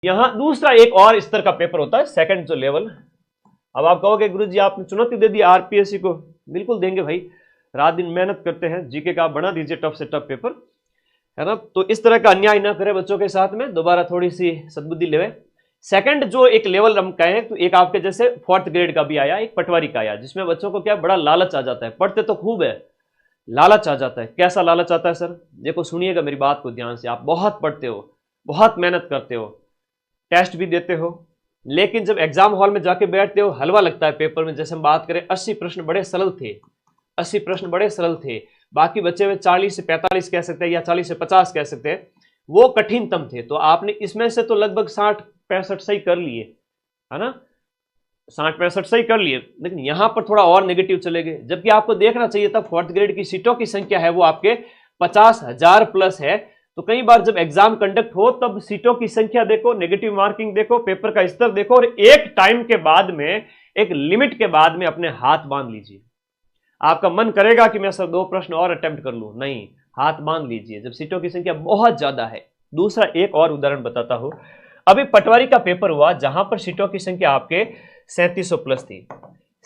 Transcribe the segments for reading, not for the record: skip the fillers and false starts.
यहां दूसरा एक और स्तर का पेपर होता है, सेकंड जो लेवल। अब आप कहोगे गुरुजी आपने चुनौती दे दी आरपीएससी को। बिल्कुल देंगे भाई, रात दिन मेहनत करते हैं, जीके का आप बना दीजिए टफ से टफ पेपर, है ना। तो इस तरह का अन्याय ना करें बच्चों के साथ में, दोबारा थोड़ी सी सद्बुद्धि लेवे। सेकंड जो एक लेवल हम कहें तो एक आपके जैसे फोर्थ ग्रेड का भी आया, एक पटवारी का आया, जिसमें बच्चों को क्या बड़ा लालच आ जाता है, पढ़ते तो खूब है, लालच आ जाता है। कैसा लालच आता है सर? देखो सुनिएगा मेरी बात को ध्यान से। आप बहुत पढ़ते हो, बहुत मेहनत करते हो, टेस्ट भी देते हो, लेकिन जब एग्जाम हॉल में जाके बैठते हो हलवा लगता है पेपर में। जैसे हम बात करें 80 प्रश्न बड़े सरल थे, 80 प्रश्न बड़े सरल थे, बाकी बचे हुए 40 से 45 कह सकते हैं या 40 से 50 कह सकते हैं, वो कठिनतम थे। तो आपने इसमें से तो लगभग 60-65 सही कर लिए, है ना, 60-65 सही कर लिए, लेकिन यहां पर थोड़ा और नेगेटिव चले गए। जबकि आपको देखना चाहिए था फोर्थ ग्रेड की सीटों की संख्या है वो आपके 50,000 प्लस है। तो कई बार जब एग्जाम कंडक्ट हो तब सीटों की संख्या देखो, नेगेटिव मार्किंग देखो, पेपर का स्तर देखो, और एक टाइम के बाद में, एक लिमिट के बाद में अपने हाथ बांध लीजिए। आपका मन करेगा कि मैं सर 2 प्रश्न और अटेम्प्ट कर लूं, नहीं, हाथ बांध लीजिए जब सीटों की संख्या बहुत ज्यादा है। दूसरा एक और उदाहरण बताता हूं। अभी पटवारी का पेपर हुआ जहां पर सीटों की संख्या आपके 3700 प्लस थी,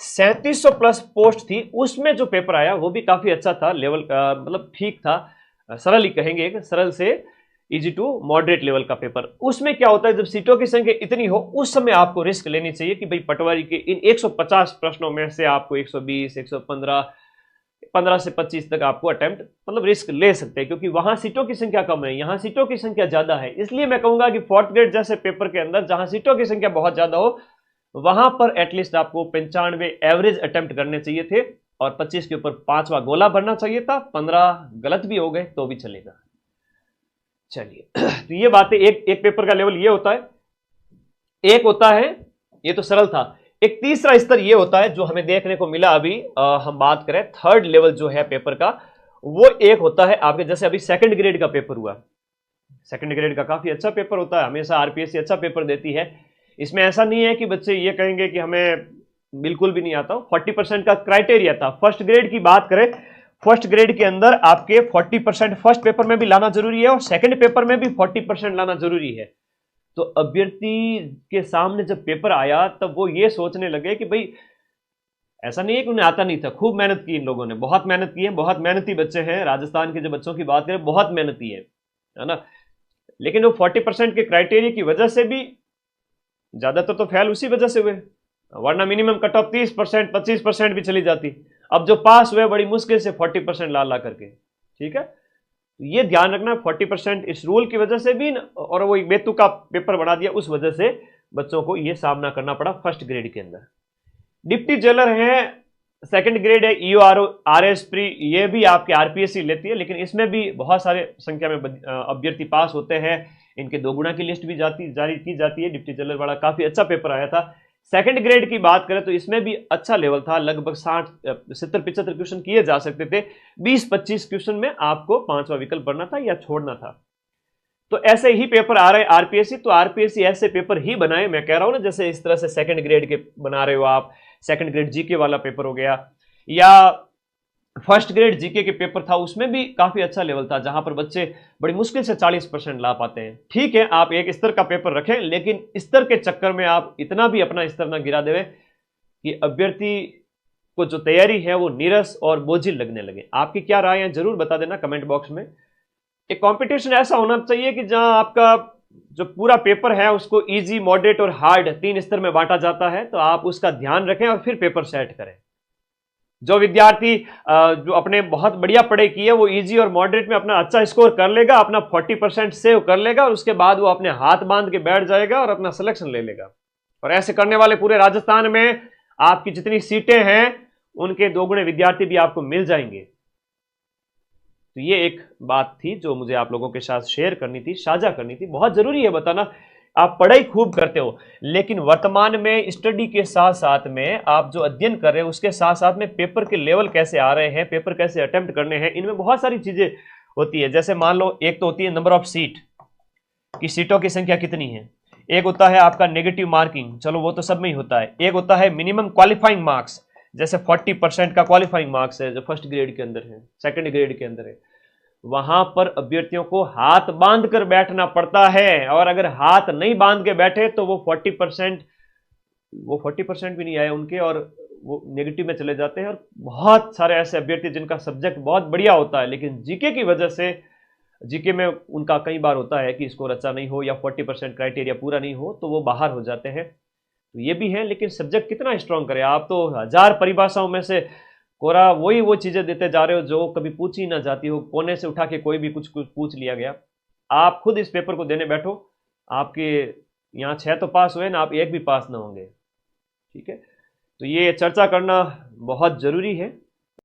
3700 प्लस पोस्ट थी। उसमें जो पेपर आया वो भी काफी अच्छा था, लेवल का मतलब ठीक था, सरल ही कहेंगे, सरल से इजी टू मॉडरेट लेवल का पेपर। उसमें क्या होता है, जब सीटों की संख्या इतनी हो उस समय आपको रिस्क लेनी चाहिए कि भाई पटवारी के इन 150 प्रश्नों में से आपको 120, 115, 15 से 25 तक आपको अटेम्प्ट मतलब रिस्क ले सकते हैं, क्योंकि वहां सीटों की संख्या कम है, यहां सीटों की संख्या ज्यादा है। इसलिए मैं कहूंगा कि फोर्थ ग्रेड जैसे पेपर के अंदर जहां सीटों की संख्या बहुत ज्यादा हो, वहां पर एटलीस्ट आपको 95 एवरेज अटेम्प्ट करने चाहिए थे, और 25 के ऊपर 5वां गोला भरना चाहिए था। 15 गलत भी हो गए तो भी चलेगा। चलिए तो ये बातें, एक पेपर का लेवल ये होता है, एक होता है, ये तो सरल था। एक तीसरा स्तर ये होता है जो हमें देखने को मिला अभी, हम बात करें थर्ड लेवल जो है पेपर का, वो एक होता है आपके जैसे अभी सेकंड ग्रेड का पेपर हुआ। सेकंड ग्रेड का काफी अच्छा पेपर होता है, हमेशा आरपीएससी अच्छा पेपर देती है। इसमें ऐसा नहीं है कि बच्चे ये कहेंगे कि हमें बिल्कुल भी नहीं आता। 40% का क्राइटेरिया था। फर्स्ट ग्रेड की बात करें, फर्स्ट ग्रेड के अंदर आपके 40% फर्स्ट पेपर में भी लाना जरूरी है और सेकंड पेपर में भी 40% लाना जरूरी है। तो अभ्यर्थी के सामने जब पेपर आया तब वो ये सोचने लगे कि भाई ऐसा नहीं है कि उन्हें आता नहीं था, खूब मेहनत की इन लोगों ने, बहुत मेहनत की है, बहुत मेहनती बच्चे हैं। राजस्थान के जो बच्चों की बात करें बहुत मेहनती है ना। लेकिन वो 40% के क्राइटेरिया की वजह से भी ज्यादातर तो फेल उसी वजह से हुए, वरना मिनिमम कट ऑफ 30%, 25% भी चली जाती। अब जो पास हुए बड़ी मुश्किल से 40% ला करके, ठीक है। ये ध्यान रखना 40% इस रूल की वजह से भी और वो एक बेतु का पेपर बना दिया उस वजह से बच्चों को ये सामना करना पड़ा फर्स्ट ग्रेड के अंदर। डिप्टी जेलर है, सेकंड ग्रेड है, ईओ आरएस प्री, ये भी आपके आरपीएससी लेती है, लेकिन इसमें भी बहुत सारे संख्या में अभ्यर्थी पास होते हैं। इनके 2 गुना की लिस्ट भी जारी की जाती है। डिप्टी जेलर वाला काफी अच्छा पेपर आया था। सेकंड ग्रेड की बात करें तो इसमें भी अच्छा लेवल था, लगभग 60, 70-75 क्वेश्चन किए जा सकते थे। 20-25 क्वेश्चन में आपको 5वां विकल्प भरना था या छोड़ना था। तो ऐसे ही पेपर आ रहे हैं आरपीएससी, तो आरपीएससी ऐसे पेपर ही बनाए। मैं कह रहा हूं ना, जैसे इस तरह से सेकंड ग्रेड के बना रहे हो आप, सेकंड ग्रेड जीके वाला पेपर हो गया, या फर्स्ट ग्रेड जीके के पेपर था, उसमें भी काफी अच्छा लेवल था, जहां पर बच्चे बड़ी मुश्किल से 40% ला पाते हैं। ठीक है, आप एक स्तर का पेपर रखें, लेकिन स्तर के चक्कर में आप इतना भी अपना स्तर ना गिरा देवे कि अभ्यर्थी को जो तैयारी है वो नीरस और बोझिल लगने लगे। आपकी क्या राय है जरूर बता देना कमेंट बॉक्स में। एक कंपटीशन ऐसा होना चाहिए कि जहां आपका जो पूरा पेपर है उसको इजी, मॉडरेट और हार्ड 3 स्तर में बांटा जाता है, तो आप उसका ध्यान रखें और फिर पेपर सेट करें। जो विद्यार्थी जो अपने बहुत बढ़िया पढ़ाई की है वो इजी और मॉडरेट में अपना अच्छा स्कोर कर लेगा, अपना 40% सेव कर लेगा, और उसके बाद वो अपने हाथ बांध के बैठ जाएगा और अपना सिलेक्शन ले लेगा। और ऐसे करने वाले पूरे राजस्थान में आपकी जितनी सीटें हैं उनके 2 गुने विद्यार्थी भी आपको मिल जाएंगे। तो ये एक बात थी जो मुझे आप लोगों के साथ शेयर करनी थी, साझा करनी थी। बहुत जरूरी है बताना, आप पढ़ाई खूब करते हो, लेकिन वर्तमान में स्टडी के साथ साथ में आप जो अध्ययन कर रहे हो उसके साथ साथ में पेपर के लेवल कैसे आ रहे हैं, पेपर कैसे अटेम्प्ट करने हैं, इनमें बहुत सारी चीजें होती है। जैसे मान लो, एक तो होती है नंबर ऑफ सीट, कि सीटों की संख्या कितनी है। एक होता है आपका नेगेटिव मार्किंग, चलो वो तो सब में ही होता है। एक होता है मिनिमम क्वालिफाइंग मार्क्स, जैसे 40% का क्वालिफाइंग मार्क्स है जो फर्स्ट ग्रेड के अंदर है, सेकंड ग्रेड के अंदर है। वहां पर अभ्यर्थियों को हाथ बांध कर बैठना पड़ता है, और अगर हाथ नहीं बांध के बैठे तो वो 40% भी नहीं आए उनके, और वो नेगेटिव में चले जाते हैं। और बहुत सारे ऐसे अभ्यर्थी जिनका सब्जेक्ट बहुत बढ़िया होता है, लेकिन जीके की वजह से, जीके में उनका कई बार होता है कि स्कोर अच्छा नहीं हो या 40% क्राइटेरिया पूरा नहीं हो, तो वो बाहर हो जाते हैं। तो ये भी है, लेकिन सब्जेक्ट कितना स्ट्रांग करें। आप तो 1000 परिभाषाओं में से कोरा वही वो चीजें देते जा रहे हो जो कभी पूछी ना जाती हो, कोने से उठा के कोई भी कुछ कुछ पूछ लिया गया। आप खुद इस पेपर को देने बैठो, आपके यहाँ 6 तो पास हुए ना, आप एक भी पास ना होंगे। ठीक है, तो ये चर्चा करना बहुत जरूरी है।